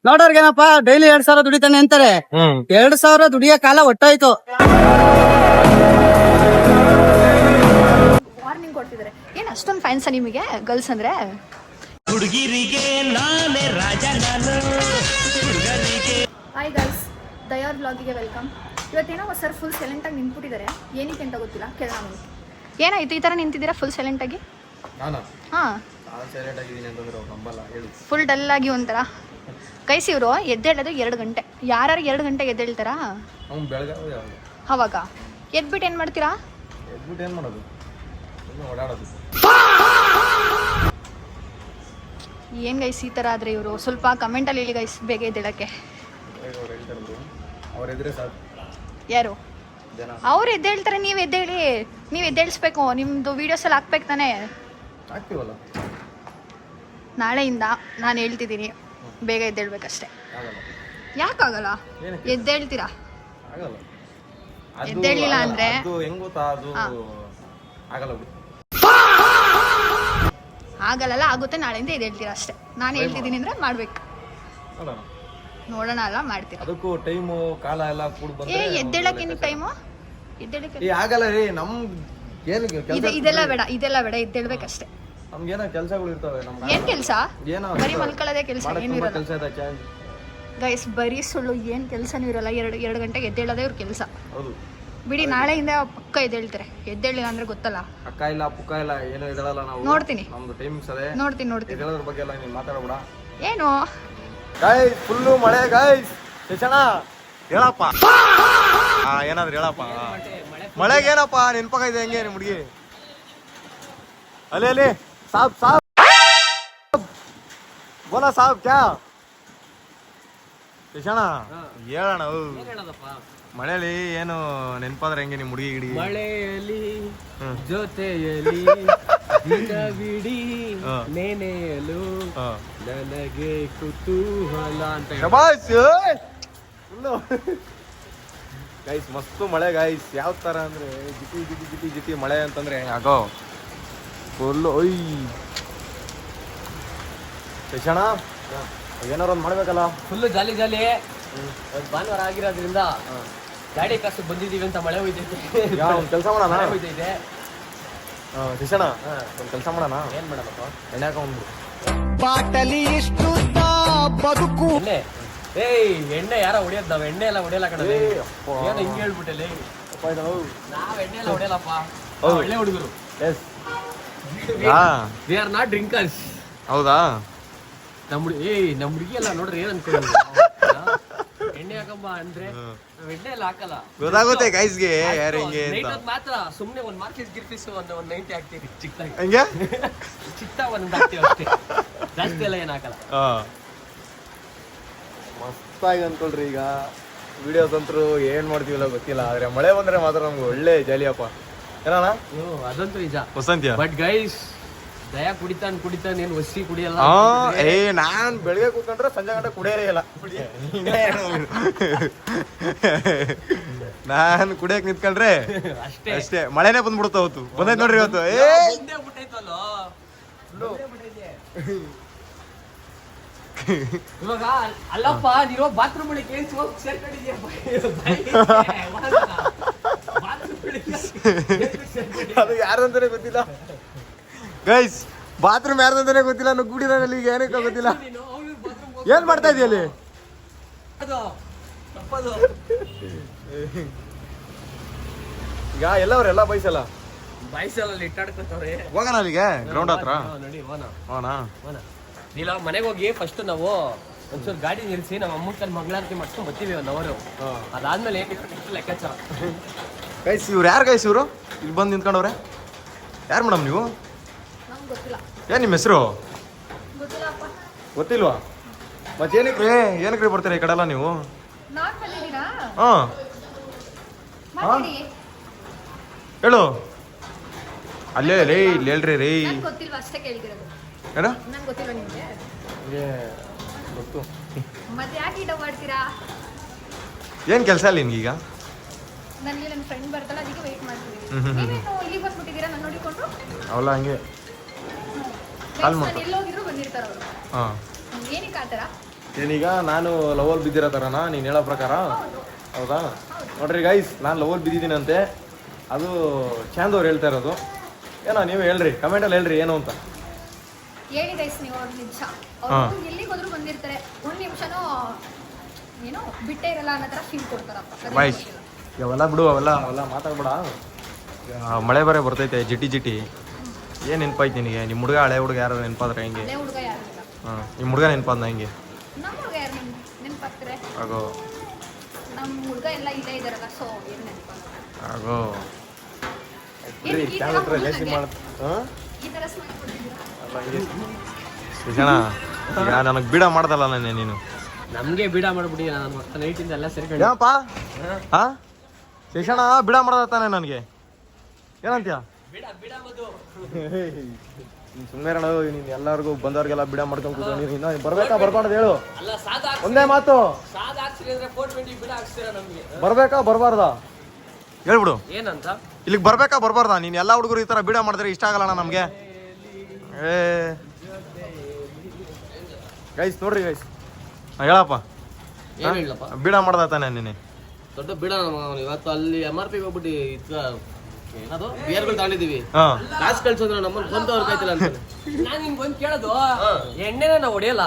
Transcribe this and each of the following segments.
ನೋಡೋರ್ಗೇನಪ್ಪ daily 2,000 ದುಡಿತಾನೆ ಅಂತಾರೆ. 2,000 ದುಡಿಯೋ ಕಾಲ ಒಟ್ಟಾಯ್ತು. ವಾರ್ನಿಂಗ್ ಕೊಡ್ತಿದ್ದಾರೆ. ಏನ್ ಅಷ್ಟೊಂದು ಫ್ಯಾನ್ಸ ನಿಮಗೆ ಗರ್ಲ್ಸ್ ಅಂದ್ರೆ? ಹಾಯ್ ಗರ್ಲ್ಸ್, ದಯಾರ್ ಬ್ಲಾಗಿಗೆ ವೆಲ್ಕಮ್. ಇವತ್ತೇನೋ ಸರ್ ಫುಲ್ ಸೈಲೆಂಟ್ ಆಗಿ ನಿಂತ್ಬಿಟ್ಟಿದ್ದಾರೆ. ಏನಕ್ಕೆ ಅಂತ ಗೊತ್ತಿಲ್ಲ. ಕೇಳೋಣ. ಏನಾಯ್ತು ಈ ತರ ನಿಂತಿದ್ದೀರಾ ಫುಲ್ ಸೈಲೆಂಟ್ ಆಗಿ? ಫುಲ್ ಡಲ್ ಆಗಿ ಒಂಥರ. ಕೈಸಿ ಇವರು ಎದ್ದೇಳೋದು 2 ಗಂಟೆ. ಯಾರು 2 ಗಂಟೆಗೆ ಎದ್ದೇಳ್ತಾರಾ? ಅವಾಗ ಎದ್ಬಿಟ್ಟು ಏನ್ ಮಾಡ್ತೀರಾ? ಏನ್ ಗೈಸ್ ಈ ತರ ಆದ್ರೆ ಇವರು? ಸ್ವಲ್ಪ ಕಮೆಂಟ್ ಅಲ್ಲಿ ಹೇಳಿ ಗೈಸ್, ಬೇಗ ಎದ್ದೇಳಕ್ಕೆ. ಯಾರು ಅವ್ರು ಎದ್ದೇಳ್ತಾರೆ? ನೀವ್ ಎದ್ದೇಳಿ, ನೀವ್ ಎದ್ದೇಳಿಸ್ಬೇಕು. ನಿಮ್ದು ವಿಡಿಯೋಸ್ ಎಲ್ಲ ಹಾಕ್ಬೇಕು ತಾನೆ. ನಾಳೆಯಿಂದ ನಾನು ಹೇಳ್ತಿದ್ದೀನಿ, ಬೇಗ ಎದ್ದೇಳ್ಬೇಕಷ್ಟೆ. ಯಾಕಾಗಲ್ಲ? ಎದ್ದೇಳ್ತೀರಾ? ಎದ್ದೇಳಿಲ್ಲ ಅಂದ್ರೆ ಆಗಲ್ಲ. ಆಗುತ್ತೆ, ನಾಳೆಯಿಂದ ಎದ್ದೇಳ್ತೀರಾ ಅಷ್ಟೇ. ನಾನು ಹೇಳ್ತಿದ್ದೀನಿ ಅಂದ್ರೆ ಮಾಡ್ಬೇಕು. ನೋಡೋಣ ಅಲ್ಲ, ಮಾಡ್ತೀರಾ? ಅದಕ್ಕೂ ಟೈಮು ಕಾಲ ಎಲ್ಲ ಕೂಡ ಬಂದ್ರೆ ಎದ್ದೇಳಕ್ಕೆ ಏನು ಟೈಮು? ಎದ್ದೇಳಕ್ಕೆ ಆಗಲ್ಲ ರೀ. ನಮ್ ಏನು ಇದೆಲ್ಲ ಬೇಡ, ಇದೆಲ್ಲ ಬೇಡ. ಎದ್ದೇಳ್ಬೇಕಷ್ಟೇ. ನಮ್ಗೇನೋ ಕೆಲಸಗಳು ಇರ್ತವೆ. ನಮ್ಗೆ ಏನ್ ಕೆಲಸ? ಬರೀ ಮಲ್ಕೊಳ್ಳೋದೇ ಕೆಲಸ, ಏನು ಇರಲ್ಲ ಗೈಸ್. ಬರೀ ಸುಳ್ಳು. ಏನ್ ಕೆಲಸನೂ ಇರಲ್ಲ. 2 ಗಂಟೆಗೆ ಎದ್ದೇಳೋದೇ ಇವ್ರ ಕೆಲಸ. ಹೌದು ಬಿಡಿ, ನಾಳೆಯಿಂದ ಪಕ್ಕ ಎದ್ದೇಳ್ತಾರೆ. ಎದ್ದೇಳಿಲ್ಲ ಅಂದ್ರೆ ಗೊತ್ತಲ್ಲ. ಅಕ್ಕ ಇಲ್ಲ ಪುಕ್ಕ ಇಲ್ಲ, ಏನೋ ಇರಲ್ಲ. ನಾವು ನೋಡ್ತೀನಿ, ನಮ್ದು ಟೈಮಿಂಗ್ಸ್ ಅದೇ. ನೋಡ್ತೀನಿ. ಇದರ ಬಗ್ಗೆ ಎಲ್ಲ ನೀನು ಮಾತಾಡಬೇಡ. ಏನು ಗಾಯ್ಸ್, ಫುಲ್ಲು ಮಳೆ ಗಾಯ್ಸ್. ಶಿಕ್ಷಣ ಹೇಳಪ್ಪ, ಏನಾದ್ರು ಹೇಳಪ್ಪ. ಮಳೆಗೆ ಏನಪ್ಪ ನೆನ್ಪಾಗೈತೆ ಹೆಂಗೆ ನಿಮ್ಮ ಹುಡುಗಿ? ಅಲ್ಲಿ ಸಾಬ್ ಸಾಬ್ ಬೋಲಾ ಸಾಬ್ ಕ್ಯಾ? ಶಿಕ್ಷಣ ಹೇಳೋಣ. ಮಳೆಯಲ್ಲಿ ಏನು ನೆನಪಾದ್ರೆ ಹೆಂಗೆ ನಿಮ್ಮ ಹುಡುಗಿ ಗಿಡಿ? ಮಳೆಯಲ್ಲಿ ಜೊತೆಯಲ್ಲಿ ಬಿಡಿ ನೆನೆಯಲು ನನಗೆ ಕುತೂಹಲ ಅಂತ. ಗೈಸ್ ಮಸ್ತು ಮಳೆ ಗಾಯ್ಸ್. ಯಾವ ತರ ಅಂದ್ರೆ ಜಿಟಿ ಜಿಟಿ ಜಿಟಿ ಜಿಟಿ ಮಳೆ ಅಂತಂದ್ರೆ ಆಗೋ ಫುಲ್ಲು. ಒಯ್ ಶಿಕ್ಷಣ ಏನಾರು ಒಂದು ಮಾಡ್ಬೇಕಲ್ಲ. ಫುಲ್ಲು ಜಾಲಿ ಜಾಲಿ. ಭಾನುವಾರ ಆಗಿರೋದ್ರಿಂದ ಗಾಡಿ ಕಾಸು ಬಂದಿದೀವಿ ಅಂತ ಮಳೆ ಹೋಯ್ತೈತೆ. ಒಂದು ಕೆಲಸ ಮಾಡೋಣ. ಹೋಯ್ತೈತೆ ಶಿಕ್ಷಣ, ಒಂದು ಕೆಲಸ ಮಾಡೋಣ. ಏನ್ ಮಾಡಬೇಕು? ಎಣ್ಣೆ ಹಾಕೊಂಡ್ಬಿಡು. ಬಾಟಲಿ ಎಷ್ಟು ಬದುಕು. ಎಣ್ಣೆ? ಎಣ್ಣೆ ಯಾರ ಹೊಡಿಯೋದು? ನಾವ್ ಎಣ್ಣೆ ಎಲ್ಲ ಹೊಡಿಯಲ್ಲ ಕಣ. ಏನು ಹಿಂಗೆ ಹೇಳ್ಬಿಟ್ಟೆ? ನಾವ್ ಎಣ್ಣೆ ಎಲ್ಲ ಹೊಡಿಯಲ್ಲಪ್ಪ. ಒಳ್ಳೆ ಹುಡುಗರು. We are not drinkers. ಹೌದಾ? ನಮ್ಮ ಹುಡುಗಿ ಎಲ್ಲ ನೋಡ್ರಿ ಏನ್ ಅನ್ಕೊಳ್ಳಿ. ಎಣ್ಣೆ ಹಾಕಮ್ಮ ಅಂದ್ರೆ ನಾವ್ ಎಣ್ಣೆ ಎಲ್ಲ ಹಾಕಲ್ಲ. ಗೊತ್ತಾಗುತ್ತೆ ಗೈಸ್ಗೆ ಯಾರು ಹಿಂಗೆ ಅಂತ. ಮಾತ್ರ ಸುಮ್ನೆ ಒಂದ್ ಮಾರ್ಕೆಟ್ ಗಿರ್ಫೀಸ್ ಒಂದ್ 90 ಹಾಕ್ತೀವಿ ಚಿಕ್ಕದಾಗಿ. ಹಂಗೆ ಚಿಕ್ಕ ಒಂದ್ ಹಾಕ್ತೀವಿ ಅಷ್ಟೇ, ಜಾಸ್ತಿ ಎಲ್ಲ ಏನ್ ಹಾಕಲ್ಲ. ಮಸ್ತಾಗಿ ಅನ್ಕೊಳ್ರಿ. ಈಗ ವಿಡಿಯೋಸ್ ಅಂತೂ ಏನ್ ಮಾಡ್ತೀವಿಲ್ಲ ಗೊತ್ತಿಲ್ಲ, ಆದ್ರೆ ಮಳೆ ಬಂದ್ರೆ ಮಾತ್ರ ನಮ್ಗೆ ಒಳ್ಳೆ ಜಾಲಿಯಪ್ಪ. ಏನಣ್ಣ? ಅದಂತೂ ನಿಜ. ವಸಂತ್ಯ ಬಟ್ ಗೈಸ್, ದಯಾ ಕುಡಿತಾನೆ ಏನ್ ವಸಿ ಕುಡಿಯಲ್ಲ. ನಾನ್ ಬೆಳಗ್ಗೆ ಕೂತ್ಕೊಂಡ್ರೆ ಸಂಜೆ ಗಂಟೆ ಕುಡಿಯಲೇ ಇಲ್ಲ. ನಾನ್ ಕುಡಿಯಕ್ ನಿಂತ್ಕೊಂಡ್ರೆ ಅಷ್ಟೇ ಮಳೆನೇ ಬಂದ್ಬಿಡುತ್ತ. ಅವತ್ತು ಬಂದೈತ್ ನೋಡ್ರಿ ಇವತ್ತು. ಇವಾಗ ಅಲ್ಲಪ್ಪ, ನೀನು ಬಾತ್ರೂಮ್ ಒಳಗೆ ಅದು ಯಾರಂತಾನೆ ಗೊತ್ತಿಲ್ಲ ಗೈಸ್. ಬಾತ್ರೂಮ್ ಯಾರ್ದಂತಾನೆ ಗೊತ್ತಿಲ್ಲ. ನುಗ್ಗುಬಿಟ್ಟಿದ್ದಾನೆ ಈಗ, ಏನಕ್ಕೆ ಗೊತ್ತಿಲ್ಲ. ಏನ್ ಮಾಡ್ತಾ ಇದೀಯ ಅಲ್ಲಿ? ಈಗ ಎಲ್ಲವ್ರೆಲ್ಲ ಬೈಸಲ್ಲ ಇಟ್ಟಾಡ್ಕೊತವ್ರೆ. ಹೋಗೋಣ ಅಲ್ಲಿಗೆ ಗ್ರೌಂಡ್ ಹತ್ರ. ನೋಡಿ ಹೋಗೋಣ. ಇಲ್ಲ, ಮನೆಗೆ ಹೋಗಿ ಫಸ್ಟ್ ನಾವು ಒಂಚೂರು ಗಾಡಿ ನಿಲ್ಸಿ ನಮ್ಮ ಅಮ್ಮನ ಕಲ್ ಮಂಗಳಾರತಿ ಮಾಡ್ಕೊಂಡು ಬರ್ತೀವಿ 1 hour. ಅದಾದ್ಮೇಲೆ ಲೆಕ್ಕಾಚಾರ. ಗೈಸ್ ಇವ್ರು ಯಾರು ಗೈಸ್? ಇವರು ಇಲ್ಲಿ ಬಂದು ನಿಂತ್ಕೊಂಡವ್ರೆ. ಯಾರು ಮೇಡಮ್ ನೀವು? ಏನ್ ನಿಮ್ಮ ಹೆಸರು? ಗೊತ್ತಿಲ್ವಾ? ಮತ್ತೆ ಏನಕ್ಕೆ ಬರ್ತೀರಾ ಈ ಕಡೆ ಎಲ್ಲ ನೀವು? ಹೇಳು. ಅಲ್ಲೇ ರೇ ಇಲ್ಲಿ ಹೇಳ್ರಿ ರೀ. ಏನ ಗೊತ್ತು. ಏನ್ ಕೆಲಸ ಇಲ್ಲ ನಿನ್ಗೀಗ? ನನಗೆ ನನ್ನ ಫ್ರೆಂಡ್ ಬರ್ತಾಳೆ, ಅದಕ್ಕೆ ವೇಟ್ ಮಾಡ್ತಿದ್ದೀನಿ. ನೀವೇನು ಇಲ್ಲಿ ಬಂದ್ಬಿಟ್ಟಿದ್ದೀರಾ ನಾನು ನೋಡಿಕೊಂಡು? ಅವಲ್ಲ ಹಂಗೆ ಕಾಲ್ ಮಾಡ್ತಾರೆ. ಎಲ್ಲೋಗಿದ್ರು ಬಂದಿರ್ತಾರೆ ಅವರು. ಹಾಂ, ಏನಕ್ಕೆ ಆ ಥರ? ಏನೀಗ ನಾನು ಲವಲ್ ಬಿದ್ದಿರೋ ಥರನಾ ನೀನು ಹೇಳೋ ಪ್ರಕಾರ? ಹೌದಾ? ನೋಡ್ರಿ ಗೈಸ್, ನಾನು ಲವಲ್ ಬಿದ್ದಿದ್ದೀನಂತೆ. ಅದು ಚಾಂದ್ ಅವ್ರು ಹೇಳ್ತಾ ಇರೋದು. ಏನೋ ನೀವು ಹೇಳ್ರಿ, ಕಮೆಂಟಲ್ಲಿ ಹೇಳ್ರಿ ಏನು ಅಂತ. ಹೇಳಿ ಗೈಸ್ ನೀವು ಅವ್ರ ನಿಜ. ಅವ್ರು ಎಲ್ಲಿಗೆ ಹೋದ್ರು ಬಂದಿರ್ತಾರೆ, ಒಂದು ನಿಮಿಷನೂ ಏನೋ ಬಿಟ್ಟೇ ಇರಲ್ಲ ಅನ್ನೋ ಥರ ಫೀಲ್ ಕೊಡ್ತಾರಪ್ಪ. ಬಾಯ್ಸ್ ಅವೆಲ್ಲ ಬಿಡು, ಅವೆಲ್ಲ ಮಾತಾಡ್ಬೇಡ. ಮಳೆ ಬರೇ ಬರ್ತೈತೆ ಜಿಟಿ ಜಿಟಿ. ಏನು ನೆನಪಾಯ್ತು ನಿನಗೆ? ನಿಮ್ಮ ಹುಡುಗ ಹಳೆ ಹುಡುಗ ಯಾರು ನೆನಪಾದ್ರೆ ಹೆಂಗೆ? ಹಳೆ ಹುಡುಗ ಯಾರಿಲ್ಲ. ಹಾಂ, ನಿಮ್ಮ ಹುಡುಗ ನೆನಪಾದ್ನ ಹೆಂಗೆ? ನಮ್ಮ ಹುಡುಗ ಯಾರು ನೆನಪಾಗ್ತಾರೆ? ಆಗೋ ನಮ್ಮ ಹುಡುಗ ಎಲ್ಲ ಇಲ್ಲೇ ಇದಾರಲ್ಲ, ಸೊ ಏನು ನೆನಪಾಗ ಆಗೋ ಈ ಥರ ಹತ್ರ ಜಾಸ್ತಿ ಮಾಡ ಈ ಥರ ಸ್ಮೈಲ್ ಕೊಡ್ತಿದ್ದೀರಾ? ಜನ ಈಗ ನನಗೆ ಬೀಡ ಮಾಡ್ದಲ್ಲ ನಾನೇ ನೀನು. ನಮ್ಗೆ ಬೀಡ ಮಾಡ್ಬಿಡಿ, ನಾನು ಮತ್ತೆ ನೈಟಿಂದ ಎಲ್ಲ ಸೇರ್ಕೊಂಡು. ಏನಪ್ಪ ಹಾಂ ಶಿಕ್ಷಣ ಬೀಡ ಮಾಡ್ದತ್ತಾನೆ ನನಗೆ. ಏನಂತೀಯ? ಸುಮ್ಮನೆ ಅಣ್ಣ, ನೀನು ಎಲ್ಲರಿಗೂ ಬಂದವ್ರಿಗೆಲ್ಲ ಬಿಡ ಮಾಡ್ಕೊಂಡು ಕೂತ್ಕೊಂಡು ನೀನು ಬರ್ಬೇಕಾ ಬರ್ಬಾರ್ದು ಹೇಳು. ಅಲ್ಲ ಸಾದ ಒಂದೇ ಮಾತು, ಸಾದ ಹಾಕ್ಸಿರಿ ಅಂದ್ರೆ 420 ಬೀಡ ಹಾಕ್ಸ್ತೀರಾ ನಮ್ಗೆ? ಬರ್ಬೇಕಾ ಬರ್ಬಾರ್ದಾ ಹೇಳ್ಬಿಡು. ಏನಂತ? ಇಲ್ಲಿಗೆ ಬರ್ಬೇಕಾ ಬರ್ಬಾರ್ದಾ? ನೀನು ಎಲ್ಲ ಹುಡುಗರು ಈ ಥರ ಬೀಡ ಮಾಡಿದ್ರೆ ಇಷ್ಟ ಆಗಲ್ಲ ನಮಗೆ. ಗೈಸ್ ನೋಡ್ರಿ ಗೈಸ್, ಹೇಳಪ್ಪ ಏನು ಹೇಳಪ್ಪ? ಬೀಡ ಮಾಡ್ದಾತಾನೆ ನೀನೆ ದೊಡ್ಡ ಬೀಡ ನಮ್ಮ ಇವತ್ತು ಅಲ್ಲಿ MRP ಹೋಗ್ಬಿಟ್ಟು ಏನದು ಬಿಯರ್ಗಳು ತಗೊಂಡಿದೀವಿ. ಹಾಂ ಕಾಸು ಕಳ್ಸಂದ್ರೆ ನಮ್ಮನ್ನು ಬಂದು ಅವ್ರ ಕೈತಿಲ್ಲ ಅಂತ ನಾನು ನಿನ್ಗೆ ಬಂದು ಕೇಳೋದು, ಎಣ್ಣೆನ ನಾವು ಹೊಡೆಯಲ್ಲ.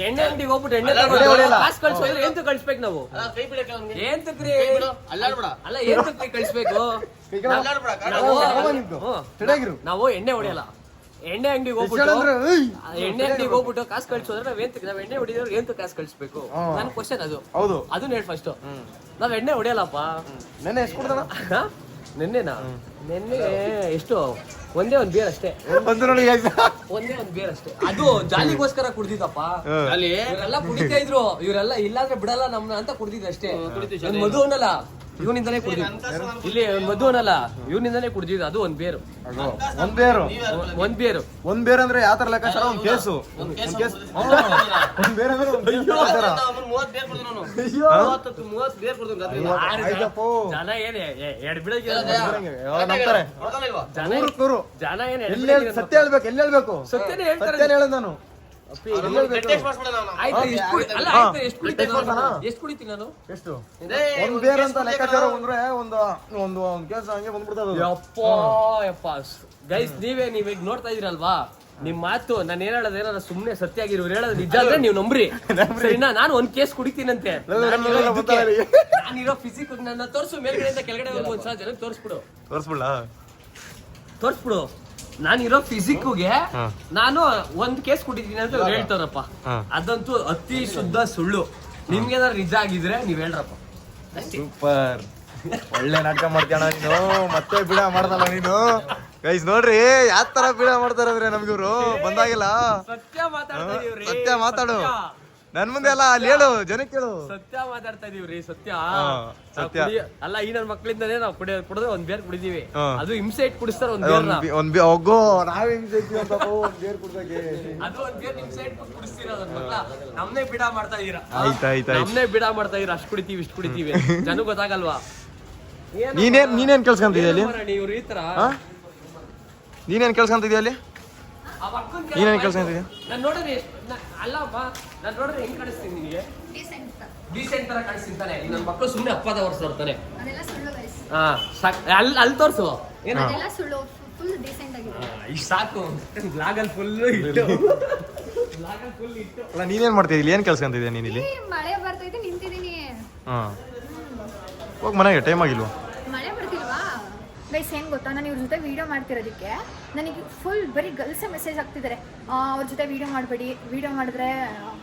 ಎಣ್ಣೆ ಅಂಗಡಿಗೆ ಹೋಗ್ಬಿಟ್ಟು ಎಣ್ಣೆ ಕಾಸು ಕಳ್ಸೋ ಇದ್ರೆ ಏನ್ ಕಳ್ಸ್ಬೇಕು ನಾವು? ಏನ್ ತಕ್ರಿ ಅಲ್ಲಾಡ್ಬೇಡ, ಅಲ್ಲ ಏನ್ ತಕ್ರಿ ಕಳ್ಸ್ಬೇಕು ನಾವು? ಎಣ್ಣೆ ಹೊಡೆಯಲ್ಲ. ಎಣ್ಣೆ ಅಂಗಡಿಗೆ ಹೋಗ್ಬಿಟ್ಟು ಕಾಸು ಕಳ್ಸೋದ್ರೆ ನಾವ್ ಎಣ್ಣೆ ಹೊಡಿಯೋರು ಏನ್ ಕಾಸು ಕಳ್ಸ್ಬೇಕು? ನನ್ ಕ್ವಶನ್ ಅದು. ಹೌದು, ಅದನ್ನ ಹೇಳಿ ಫಸ್ಟ್. ನಾವ್ ಎಣ್ಣೆ ಹೊಡೆಯಲ್ಲಪ್ಪ. ನೆನ್ನೆ ಎಷ್ಟು ಕೊಡ್ತಾನ? ನೆನ್ನೆನಾ? ನೆನ್ನೆ ಎಷ್ಟು? ಒಂದೇ ಒಂದ್ ಬೇರ್ ಅಷ್ಟೇ. ಒಂದೇ ಒಂದ್ ಬೇರ್ ಅಷ್ಟೇ. ಅದು ಜಾಲಿಗೋಸ್ಕರ ಕುಡ್ದಿದ್ದಪ್ಪ. ಇವರೆಲ್ಲ ಕುಡಿತಾ ಇದ್ರು, ಇವರೆಲ್ಲ ಇಲ್ಲಾಂದ್ರೆ ಬಿಡಲ್ಲ ನಮ್ನ ಅಂತ ಕುಡ್ದಿದ್ ಅಷ್ಟೇ. ಮಧು ಅನ್ನಲ್ಲ, ಇವನಿಂದಾನೇ ಕುಡ್ದಿದ್ದು. ಇಲ್ಲಿ ಮಧು ಅನ್ನಲ್ಲ, ಇವನಿಂದಾನೇ ಕುಡ್ದಿದ್ದು. ಅದು ಒಂದ್ ಬೇರು. ಒಂದ್ ಬೇರೆ ಅಂದ್ರೆ ಯಾವ ತರ ಲೆಕ್ಕಾಚಾರ? ಒಂದ್ ಕೇಸು. ಜನ ಏನೇ ಜನ ಏನ್ ಸತ್ಯ ಹೇಳ್ಬೇಕು, ಎಲ್ಲಿ ಹೇಳ್ಬೇಕು? ಸತ್ಯನೇ ಹೇಳ್ತಾರೆ. ಹೇಳೋದು ನಾನು. ಎಷ್ಟು ಕುಡಿತೀನಿ ನಾನು? ಎಷ್ಟು? ಒಂದ್ ಬೇರೆ ಅಂತ ಲೆಕ್ಕಾಚಾರ ಅಂದ್ರೆ ಒಂದು ಕೇಸ್ ಹಂಗೆ ಬಂದ್ಬಿಡ್ತದ. ಯಪ್ಪ ಗೈಸ್, ನೀವೀಗ ನೋಡ್ತಾ ಇದೀರಲ್ವಾ? ನಿಮ್ ಮಾತು ನಾನು ಏನ್ ಹೇಳೋದು ಏನಾರ ಸುಮ್ನೆ ಸತ್ಯ ಆಗಿರೋರು ಹೇಳೋದು ನಿಜ ಆದ್ರೆ ನೀವು ನಂಬ್ರಿ. ಸರಿನಾ? ನಾನು ಒಂದ್ ಕೇಸ್ ಕುಡಿತೀನಂತೆ. ನಾನಿರೋ ಫಿಸಿಕ್ ನನ್ನ ತೋರ್ಸು, ಮೇಲ್ಗಡೆಯಿಂದ ಕೆಳಗಡೆ ಒಂದ್ಸಲ ಜನಕ್ಕೆ ತೋರ್ಸ್ಬಿಡು. ನಾನಿರೋ ಫಿಸಿಕ್ಗೆ ನಾನು ಒಂದ್ ಕೇಸ್ ಕುಡಿತೀನಿ ಅಂತ ಹೇಳ್ತಾರಪ್ಪ. ಅದಂತೂ ಅತಿ ಶುದ್ಧ ಸುಳ್ಳು. ನಿಮ್ಗೆ ಏನಾದ್ರು ನಿಜ ಆಗಿದ್ರೆ ನೀವ್ ಹೇಳ್ರಪ್ಪ. ಸೂಪರ್, ಒಳ್ಳೆ ನಾಟಕ ಮಾಡ್ತೀಯಣ್ಣ ನೀನು. ಮತ್ತೆ ಬಿಡ ಮಾಡ್ದಲ್ಲ ನೀನು. ಗೈಸ್ ನೋಡ್ರಿ ಯಾವ ತರ ಬಿಡ ಮಾಡ್ತಾರಂದ್ರೆ ನಮ್ಗಿವ್ರು ಬಂದಾಗಿಲ್ಲ. ಸತ್ಯ ಮಾತಾಡು ನನ್ ಮುಂದೆ ಅಲ್ಲ, ಅಲ್ಲಿ ಹೇಳು, ಜನಕ್ಕೆ ಹೇಳು. ಸತ್ಯ ಮಾತಾಡ್ತಾ ಇದೀವ್ರಿ. ಸತ್ಯ. ಅಲ್ಲ, ಈ ನನ್ ಮಕ್ಳಿಂದಾನೇ ನಾವು ಕುಡಿದ್ರೆ ಒಂದ್ ಬೇರ್ ಕುಡಿದೀವಿ. ಅದು ಹಿಂಸೆ ಇಟ್ಟು ಕುಡಿಸ್ತಾರ ಒಂದ್ ಬೇರ್. ಹೋಗೋ, ನಾವೇ ಹಿಂಸೆ ಇಟ್ತೀವಿ ಅಂತ ಒಂದ್ ಬೇರ್ ಕುಡ್ದಾಗೆ. ಅದು ಒಂದ್ ಬೇರ್ ಹಿಂಸೆ ಇಟ್ಟು ಕುಡಿಸ್ತೀರ. ನಮ್ನೇ ಬಿಡ ಮಾಡ್ತಾ ಇದೀರಾ. ಆಯ್ತಾಯ್ತು, ನಮ್ನೇ ಬಿಡ ಮಾಡ್ತಾ ಇದೀರಾ. ಅಷ್ಟ್ ಕುಡಿತೀವಿ, ಇಷ್ಟ್ ಕುಡಿತೀವಿ. ಜನ ಗೊತ್ತಾಗಲ್ವಾ? ನೀನೇನ್ ಕೆಲ್ಸ್ಕೊಂತಿದ್ಯಾ ಅಲ್ಲಿ? ಇವ್ರು ಈ ತರ ನೀನೇನ್ ಕೆಲ್ಸ್ಕೊಂತಿದ್ಯಾ ಅಲ್ಲಿ? ನೀನೇನ್ ಕೆಲ್ಸ್ಕೊಂತಿದ್ಯಾ? ನಾನ್ ನೋಡ್ರಿ ಅಲ್ಲಪ್ಪ, ನಾನ್ ನೋಡ್ರಿ ಹೆಂಗ್ ಕಾಣಿಸ್ತೀನಿ ನಿಮಗೆ? ಡೀಸೆಂಟ್ ತರ ಕಾಣಿಸ್ತೀನಿ ತಾನೆ. ನನ್ನ ಮಕ್ಕಳು ಸುಮ್ಮನೆ ಅಪ್ಪದ ತೋರ್ಸ್ತಾರೆ. ಅಲ್ಲಿ ತೋರ್ಸು. ಇಷ್ಟು ಸಾಕು. ಬ್ಲಾಗಲ್ಲಿ ಫುಲ್ ಇಟ್ಟು. ಅಲ್ಲ, ನೀನೇನ್ ಮಾಡ್ತಿದ್ದಿ ಇಲ್ಲಿ? ಏನ್ ಕೆಲ್ಸ್ಕೊಂತಿದ್ಯಾ ನೀನ್ ಇಲ್ಲಿ? ಮಳೆ ಬರ್ತೈತೆ, ನಿಂತಿದ್ದೀನಿ. ಹೋಗ್ ಮನೆಗೆ, ಟೈಮ್ ಆಗಿಲ್ವಾ? ಮಳೆ ಬರ್ತಿಲ್ವಾ? ಗೈಸ್ ಏನ್ ಗೊತ್ತಾ, ನಾನು ಇವ್ರ ಜೊತೆ ವಿಡಿಯೋ ಮಾಡ್ತಿರೋದಕ್ಕೆ ನನಗೆ ಫುಲ್ ಬರೀ ಗರ್ಲ್ಸೇ ಮೆಸೇಜ್ ಆಗ್ತಿದ್ದಾರೆ. ಅವ್ರ ಜೊತೆ ವಿಡಿಯೋ ಮಾಡಬೇಡಿ, ವಿಡಿಯೋ ಮಾಡಿದ್ರೆ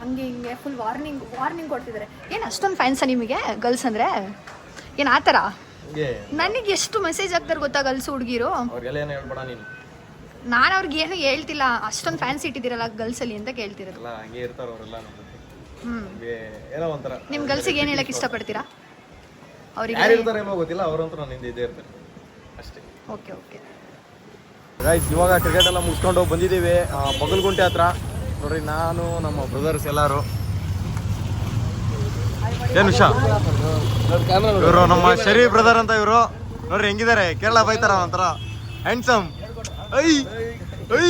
ಹಂಗೆ ಹಿಂಗೆ ಫುಲ್ ವಾರ್ನಿಂಗ್ ಕೊಡ್ತಿದ್ದಾರೆ. ಏನು ಅಷ್ಟೊಂದು ಫ್ಯಾನ್ಸ ನಿಮಗೆ ಗರ್ಲ್ಸ್ ಅಂದರೆ? ಏನು ಆ ಥರ? ನನಗೆ ಎಷ್ಟು ಮೆಸೇಜ್ ಆಗ್ತಾರೆ ಗೊತ್ತಾ ಗರ್ಲ್ಸ್ ಹುಡುಗಿರು. ನಾನು ಅವ್ರಿಗೆ ಏನು ಹೇಳ್ತಿಲ್ಲ, ಅಷ್ಟೊಂದು ಫ್ಯಾನ್ಸ್ ಇಟ್ಟಿದ್ದೀರಲ್ಲ ಗರ್ಲ್ಸಲ್ಲಿ ಅಂತ ಕೇಳ್ತಿರೋದು. ನಿಮ್ಮ ಗರ್ಲ್ಸಿಗೆ ಏನು ಹೇಳಕ್ಕೆ ಇಷ್ಟಪಡ್ತೀರಾ? ಅವ್ರಿಗೆ ಗೊತ್ತಿಲ್ಲ, ಅವರಂತೂ ನನ್ನ ಹಿಂದೆ ಇದ್ದೇ ಇರ್ತಾರೆ ಅಷ್ಟೇ. ಓಕೆ. ಗೈಸ್, ಇವಾಗ ಕ್ರಿಕೆಟ್ ಎಲ್ಲ ಮುಗಿಸ್ಕೊಂಡು ಬಂದಿದ್ದೀವಿ ಬಗಲ್ಗುಂಟೆ ಹತ್ರ. ನೋಡ್ರಿ, ನಾನು ನಮ್ಮ ಬ್ರದರ್ಸ್ ಎಲ್ಲರೂ. ಏನು ವಿಷಯ? ಇವರು ನಮ್ಮ ಶರೀ ಬ್ರದರ್ ಅಂತ ಇವರು. ನೋಡ್ರಿ ಹೆಂಗಿದ್ದಾರೆ, ಕೇರಳ ಬೈತಾರ ಒಂಥರ ಹ್ಯಾಂಡ್ಸಮ್. ಐ ಐ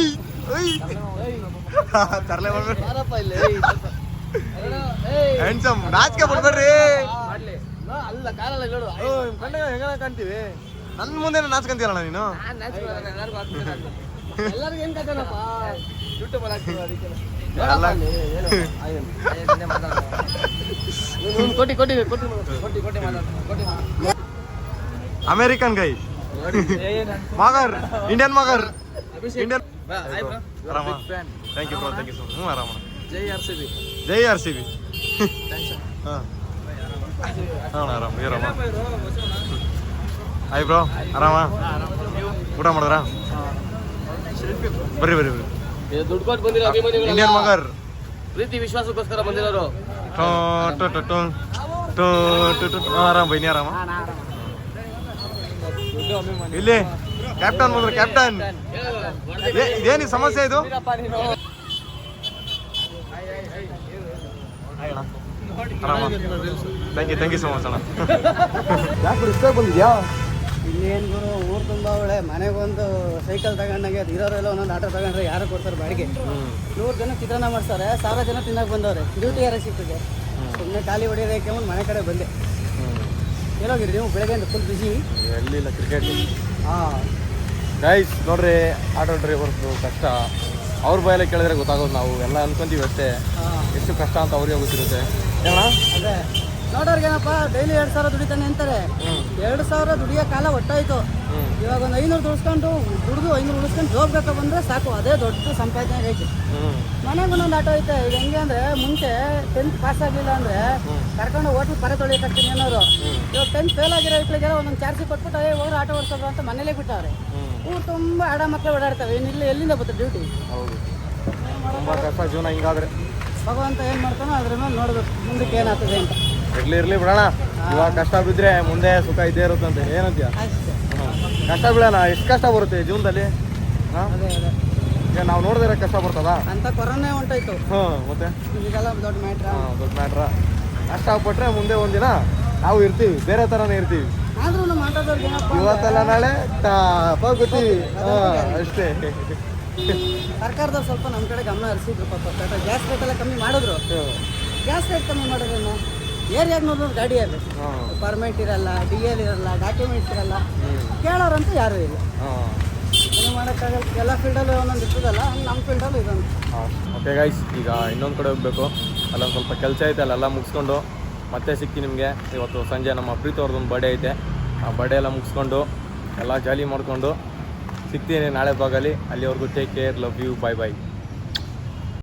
ಐ ತರಲೆ ಹ್ಯಾಂಡ್ಸಮ್ ನಾಚಿಕೆ ಬಿಡ್ಬೇಡ್ರಿ ಮಾಡ್ಲಿ ಅಲ್ಲ ಕಾಲಲ್ಲ ಹೇಳು ಕಣ್ಣಾಗ ಹೆಂಗ ಕಾಣ್ತೀವಿ ನನ್ ಮುಂದೆ ನಾಚ್ಕಂತೀರಣ್ಣ ನೀನು ಎಲ್ಲರಿಗೂ ಏನ್ ಕಟ್ಟನಪ್ಪ ಯೂಟ್ಯೂಬ್ ಅಲ್ಲಿ ಹಾಕ್ತೀವಿ ಅದಕ್ಕೆ ಎಲ್ಲ ಕೊಟ್ಟಿ ಅಮೇರಿಕನ್ ಗೈ ಮಗರ್ ಇಂಡಿಯನ್ ಮಗರ್ ಇಂಡಿಯನ್ ಆರಾಮ thank you bro thank you so much ಆರಾಮ ಜೈ RCB ಜೈ RCB ಹಾಂ ಆರಾಮ ಆರಾಮ ಹಾಯ್ ಬ್ರೋ ಆರಾಮ ಊಟ ಮಾಡಿದ್ರ ಬರ್ರಿ ದುಡ್ಡು ಕೊಟ್ಟು ಬಂದಿರೋ ಅಭಿಮಾನಿಗಳು ಇಂಡಿಯನ್ ಮಗರ್ ಪ್ರೀತಿ ವಿಶ್ವಾಸಕ್ಕೋಸ್ಕರ ಬಂದಿರೋರು ಆರಾಮ ಬೈನಿ ಆರಾಮ ಇಲ್ಲಿ ಕ್ಯಾಪ್ಟನ್ ಬಂದ್ರು ಕ್ಯಾಪ್ಟನ್ ಇದೇನಿ ಸಮಸ್ಯೆ ಇದು ಆರಾಮ ಥ್ಯಾಂಕ್ ಯು ಸೊ ಮಚ್ ಅಣ್ಣ ಯಾಕೆ ಇಷ್ಟ ಬಂದಿದ್ಯಾ ಇನ್ನೇನು ಗುರು ಊರು ತುಂಬ ಒಳ್ಳೆ ಮನೆಗೊಂದು ಸೈಕಲ್ ತಗೊಂಡಂಗೆ ಅದು ಇರೋರೆಲ್ಲ ಒಂದೊಂದು ಆಟೋ ತಗೊಂಡ್ರೆ ಯಾರು ಕೊಡ್ತಾರೆ ಬಾಡಿಗೆ 100 ಜನ ಚಿತ್ರಾನ್ನ ಮಾಡ್ತಾರೆ 1000 ಜನ ತಿನ್ನಕ್ಕೆ ಬಂದವ್ರೆ ಡ್ಯೂಟಿ ಯಾರ ಸಿಕ್ಕಿದೆ ಸುಮ್ಮನೆ ಖಾಲಿ ಹೊಡೆಯೋದಕ್ಕೆ ಒಂದು ಮನೆ ಕಡೆ ಬಂದೆ ಎಲ್ಲೋಗಿರಿ ನೀವು ಬೆಳಗ್ಗೆಯಿಂದ ಫುಲ್ ಬಿಸಿ ಎಲ್ಲಿಲ್ಲ ಕ್ರಿಕೆಟ್ ಹಾಂ ಗೈಸ್ ನೋಡ್ರಿ ಆಟೋ ಡ್ರೈವರ್ದು ಕಷ್ಟ ಅವ್ರ ಬಾಯಲ್ಲೇ ಕೇಳಿದ್ರೆ ಗೊತ್ತಾಗೋದು ನಾವು ಎಲ್ಲ ಅನ್ಕೊಂತೀವಿ ಅಷ್ಟೇ ಎಷ್ಟು ಕಷ್ಟ ಅಂತ ಅವ್ರಿಗೆ ಗೊತ್ತಿರುತ್ತೆ ಏನಣ್ಣ ಅದೇ ನೋಡೋರ್ಗೇನಪ್ಪ ಡೈಲಿ 2000 ದುಡಿತಾನೆ ಅಂತಾರೆ 2000 ದುಡಿಯೋ ಕಾಲ ಒಟ್ಟಾಯ್ತು ಇವಾಗ ಒಂದು 500 ದುಡಿಸ್ಕೊಂಡು ದುಡ್ದು 500 ಉಳಿಸ್ಕೊಂಡು ಜಾಬ್ ಬೇಕಾ ಬಂದರೆ ಸಾಕು ಅದೇ ದೊಡ್ಡ ಸಂಪಾದನೆ ಐತೆ ಮನೆಗೆ ಒಂದೊಂದು ಆಟೋ ಐತೆ ಈಗ ಹೆಂಗೆ ಅಂದರೆ ಮುಂಚೆ 10th ಪಾಸ್ ಆಗಲಿಲ್ಲ ಅಂದರೆ ಕರ್ಕೊಂಡು ಹೋಟ್ಲ್ ಪರೆ ತೊಳಿಯಕ್ಕೆ ಹಾಕ್ತೀನಿ ಅನ್ನೋರು ಇವಾಗ 10th ಫೇಲ್ ಆಗಿರೋ ಮಕ್ಕಳಿಗೆಲ್ಲ ಒಂದೊಂದು ಚಾರ್ಜಿ ಕೊಟ್ಬಿಟ್ಟು ಹೋದ್ರೆ ಆಟೋ ಓಡಿಸೋದು ಅಂತ ಮನೇಲೇ ಬಿಟ್ಟವ್ರೆ ಊರು ತುಂಬ ಆಡ ಮಕ್ಕಳು ಓಡಾಡ್ತವೆ ಇನ್ನಿಲ್ಲ ಎಲ್ಲಿಂದ ಬರ್ತದೆ ಡ್ಯೂಟಿ ಹೌದು ತುಂಬ ಕಷ್ಟ ಜೀವನ ಹಿಂಗಾದ್ರೆ ಭಗವಂತ ಏನು ಮಾಡ್ತಾನೋ ಅದ್ರ ಮೇಲೆ ನೋಡ್ಬೇಕು ಮುಂದಕ್ಕೆ ಏನಾಗ್ತದೆ ಅಂತ ಇರ್ಲಿ ಬಿಡೋಣ ಇವಾಗ ಕಷ್ಟ ಬಿದ್ದರೆ ಮುಂದೆ ಸುಖ ಇದ್ದೇ ಇರುತ್ತಂತೆ ಏನಂತೀಯ ಅಷ್ಟೇ ಕಷ್ಟ ಬೀಳೋಣ ಎಷ್ಟು ಕಷ್ಟ ಬರುತ್ತೆ ಜೀವನದಲ್ಲಿ ಹಾಂ ಅದೇ ಅದೇ ಈಗ ನಾವು ನೋಡಿದ್ರೆ ಕಷ್ಟ ಬರ್ತದಾ ಅಂತ ಕೊರೋನಾ ಹೊಂಟೋಯ್ತು ಮತ್ತೆ ಈಗೆಲ್ಲ ದೊಡ್ಡ ಮ್ಯಾಟ್ರ ದೊಡ್ಡ ಮ್ಯಾಟ್ರ ಕಷ್ಟಪಟ್ಟರೆ ಮುಂದೆ ಒಂದಿನ ನಾವು ಇರ್ತೀವಿ ಬೇರೆ ಥರನೇ ಇರ್ತೀವಿ ಆದ್ರೂ ನಮ್ಮ ಆಟೋದವ್ರಿಗೆ ಏನಪ್ಪ ಇವತ್ತೆಲ್ಲ ನಾಳೆ ಗೊತ್ತೀವಿ ಅಷ್ಟೇ ಸರ್ಕಾರದವ್ರು ಸ್ವಲ್ಪ ನಮ್ಮ ಕಡೆ ಗಮನ ಹರಿಸಿದ್ರು ಪಾಪ ಗ್ಯಾಸ್ ರೇಟ್ ಎಲ್ಲ ಕಮ್ಮಿ ಮಾಡಿದ್ರು ಗ್ಯಾಸ್ ರೇಟ್ ಕಮ್ಮಿ ಮಾಡಿದ್ರೇನು ಏರಿಯಾಗ ನೋಡಿದ್ರೆ ಗಾಡಿ ಇರಬೇಕು ಪರ್ಮಿಟ್ ಇರಲ್ಲ DL ಇರಲ್ಲ ಡಾಕ್ಯುಮೆಂಟ್ಸ್ ಇರಲ್ಲ ಕೇಳೋರಂತೂ ಯಾರೂ ಇಲ್ಲ ಏನು ಮಾಡೋಕ್ಕಾಗಲ್ಲ ಎಲ್ಲ ಫೀಲ್ಡಲ್ಲೂ ಒಂದೊಂದು ಇರ್ತದಲ್ಲ ಹಂಗೆ ನಮ್ಮ ಫೀಲ್ಡಲ್ಲೂ ಇದೊಂದು ಓಕೆ ಗೈಸ್ ಈಗ ಇನ್ನೊಂದು ಕಡೆ ಹೋಗಬೇಕು ಅಲ್ಲೊಂದು ಸ್ವಲ್ಪ ಕೆಲಸ ಐತೆ ಅಲ್ಲೆಲ್ಲ ಮುಗಿಸ್ಕೊಂಡು ಮತ್ತೆ ಸಿಗ್ತೀನಿ ನಿಮಗೆ ಇವತ್ತು ಸಂಜೆ ನಮ್ಮ ಪ್ರೀತಿ ಅವ್ರದ್ದೊಂದು ಬರ್ಡೇ ಐತೆ ಆ ಬರ್ಡೇ ಎಲ್ಲ ಮುಗಿಸ್ಕೊಂಡು ಎಲ್ಲ ಜಾಲಿ ಮಾಡಿಕೊಂಡು ಸಿಗ್ತೀನಿ ನಾಳೆ ಭಾಗಲ್ಲಿ ಅಲ್ಲಿವರೆಗೂ take care love you bye bye